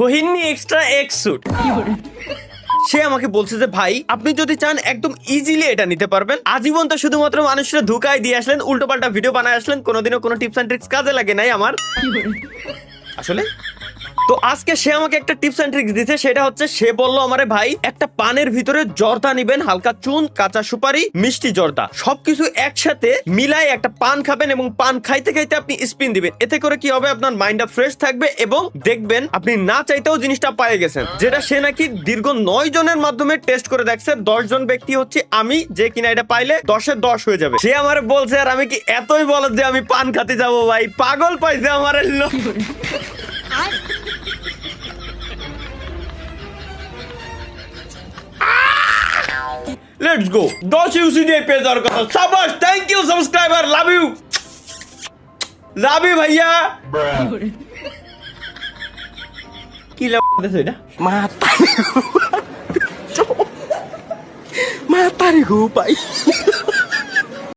ফহিনী extra x sweet. সে আমাকে বলছে যে ভাই আপনি যদি চান একদম ইজিলি এটা নিতে পারবেন, আজীবন তো শুধুমাত্র মানুষরা ধোঁকায় দিয়ে আসলেন, উল্টো পাল্টা ভিডিও বানায় আসলেন, কোনোদিনও কোনো টিপস এন্ড ট্রিক্স কাজে লাগে নাই আমার আসলে। তো আজকে সে আমাকে একটা টিপস এন্ড ট্রিক্স দিতে, সেটা হচ্ছে সে বলল আমারে ভাই একটা পানের ভিতরে জর্দা নিবেন, হালকা চুন, কাঁচা সুপারি, মিষ্টি জর্দা সবকিছু একসাথে মিলাই একটা পান খাবেন এবং পান খাইতে খাইতে আপনি স্পিন দিবেন। এতে করে কি হবে, আপনার মাইন্ডটা ফ্রেশ থাকবে এবং দেখবেন আপনি না চাইতেও জিনিসটা পেয়ে গেছেন। যেটা সে নাকি দীর্ঘ 9 জনের মাধ্যমে টেস্ট করে দেখছে, 10 জন ব্যক্তি হচ্ছে আমি, যে কিনা এটা পাইলে 10-এ 10 হয়ে যাবে। সে আমারে বলছে আর আমি কি এতই বলদ যে আমি পান খাতে যাবো ভাই, পাগল পাইছে আমার লোক। Let's go. 10 ইউসি দিয়ে পেয়ে যাওয়ার কথা। শাবাশ, thank you subscriber, love you. Love you ভাইয়া। কি লাভ দিছ এটা? Mata ni gupay.